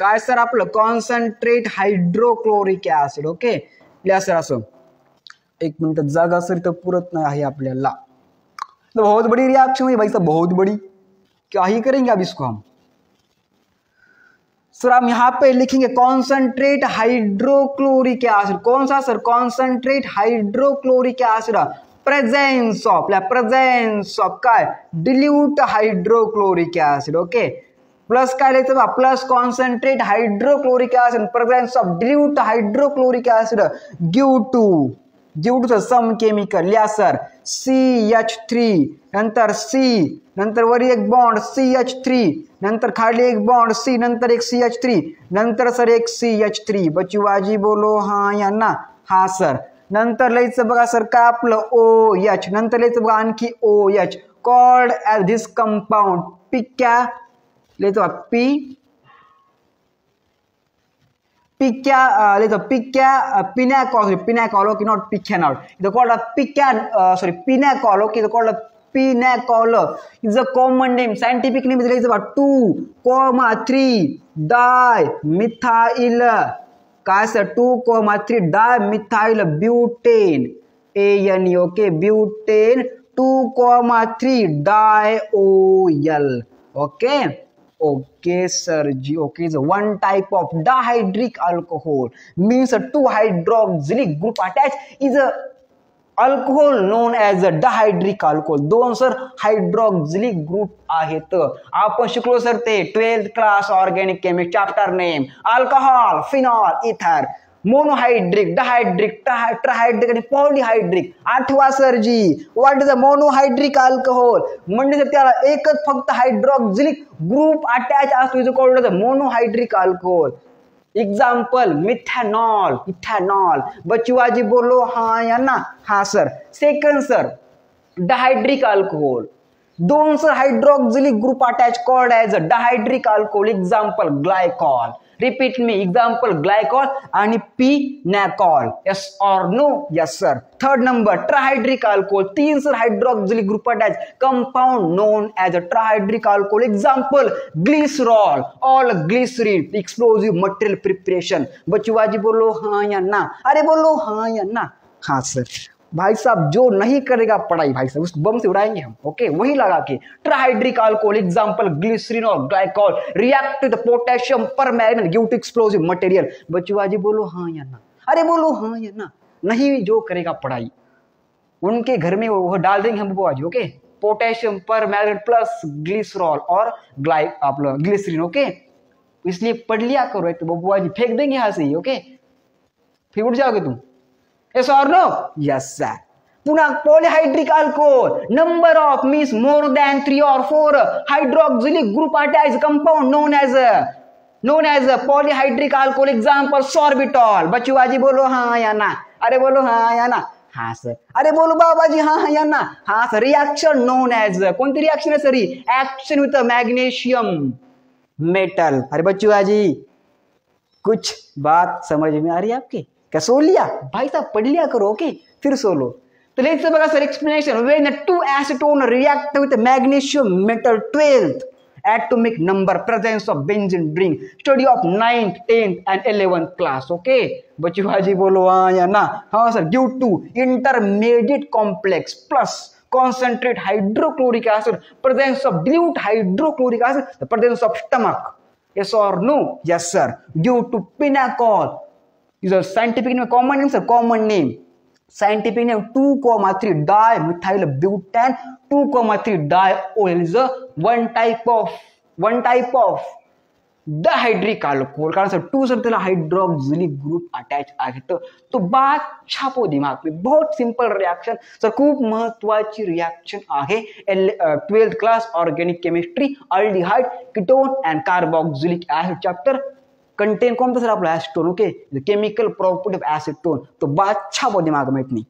काय सर आपलं concentrate hydrochloric acid. Okay लिहा सर असं. एक मिनट जागा सर तर पुरत नाही आहे आपल्याला. तो बहुत बड़ी रिएक्शन हुई भाई साहब, बहुत बड़ी. क्या ही करेंगे अब इसको हम. सर हम यहाँ पे लिखेंगे कॉन्सन्ट्रेट हाइड्रोक्लोरिक एसिड. कौन सा sir? Concentrate hydrochloric acid. Presence of काय dilute hydrochloric acid. Okay plus काय लिहायचं बा, plus concentrate hydrochloric acid presence of dilute hydrochloric acid give to some chemical. लिहा सर CH3 नंतर C नंतर वरी एक बॉन्ड CH3 नंतर खाली एक बॉन्ड C नंतर एक CH3 नंतर सर एक CH3. बचूबाजी बोलो हाँ या ना? हा सर. नंतर लिहायचं बघा सर काय आपलं OH नंतर लिहायचं बघा आणखी OH called as this compound पिक्या. लिहायचं बघा pinacol, okay, not picanol. It's called a pinacol, okay, it's called a pinacol. It's a common name. Scientific name is about 2,3 dimethyl. काय sir 2,3 dimethyl butane. ANE, okay, butane 2,3 diol. Okay. Okay, sir. Okay, is one type of dihydric alcohol. Means a two hydroxylic group attached is a alcohol known as a dihydric alcohol. दोन sir hydroxylic group आहेत. आपण शिकलो sir ते 12th class organic chemistry chapter name alcohol, phenol, ether, monohydric, dihydric, trihydric आणि polyhydric. आठवा sir ji what is a monohydric alcohol. म्हणजे त्याला एकच फक्त हायड्रॉक्सिलिक ग्रुप अटॅच असतो. Is called monohydric alcohol. Example methanol, ethanol. Bachuaji बोलो हाँ या ना? हा sir. Second sir dihydric alcohol. दोन sir hydroxylic group attach called as a dihydric alcohol. Example glycol. Repeat मी. एग्जाम्पल ग्लायकॉल आणि पिनॅकॉल. यस और no? Yes sir. Third number trihydric alcohol. तीन sir hydroxylic group attach compound known as a trihydric alcohol. Example glycerol, or glycerine, explosive material preparation. Bachuaji बोलो हाँ या ना? अरे बोलो हाँ या ना? हाँ सर. भाई साहब जो नहीं करेगा पढ़ाई भाई साहब उस बम से उड़ाएंगे हम. ओके वही लगा के ट्राहाइड्रिक अल्कोहल. एग्जांपल ग्लिसरीन और glycol react with potassium permanganate give to explosive material. Bachuaji बोलो हाँ या ना? अरे बोलो हाँ या ना? नहीं जो करेगा पढ़ाई उनके घर में वो डाल देंगे हम बुआजी. Okay potassium permanganate plus glycerol और ग्लिसरीन. ओके इसलिए पढ़ लिया करो. एक तो बुआजी फेंक देंगे यहाँ से ही. ओके फिर उठ जाओगे तुम. Yes or no? Yes sir. पुन्हा polyhydric alcohol. Number of means more than 3 or 4 hydroxylic group attached compound known as a polyhydric alcohol. Example sorbitol. बचुआजी बोलो हाँ या ना? अरे बोलो हाँ या ना? हाँ सर. अरे बोलो बाबाजी हाँ या ना? हाँ सर. रिएक्शन known as कोणती रिएक्शन है sir? Action with magnesium metal. अरे बचुआजी कुछ बात समझ में आ रही है आपकी? क्या सो लिया भाई साहब? पढ़ लिया करो. ओके फिर सो लो. तो लेट्स बघा sir explanation. When the two acetone react with magnesium metal 12th atomic number presence of benzene ring. Study of 9th 10th and 11th class. Okay बचुआजी बोलो हाँ या ना? हाँ sir. Due to intermediate complex plus concentrate hydrochloric acid, presence of dilute hydrochloric acid, the presence of stomach. Yes or no? Yes sir. Due to pinacol. Is a scientific name, common name, sir. Common name. Scientific name 2,3 dimethyl butane. 2,3 diol is a one type of dihydric alcohol. कारण sir 2 sir त्याला hydroxylic group attach आहेत. तो बात छापो दिमाग में. बहुत simple reaction sir. खूप महत्वाची रिएक्शन आहे 12th class organic chemistry. Aldehyde ketone and carboxylic acid chapter contain कौन था सर आपला acetone. Okay chemical property of acetone. तो बात छापो दिमाग में इतनी.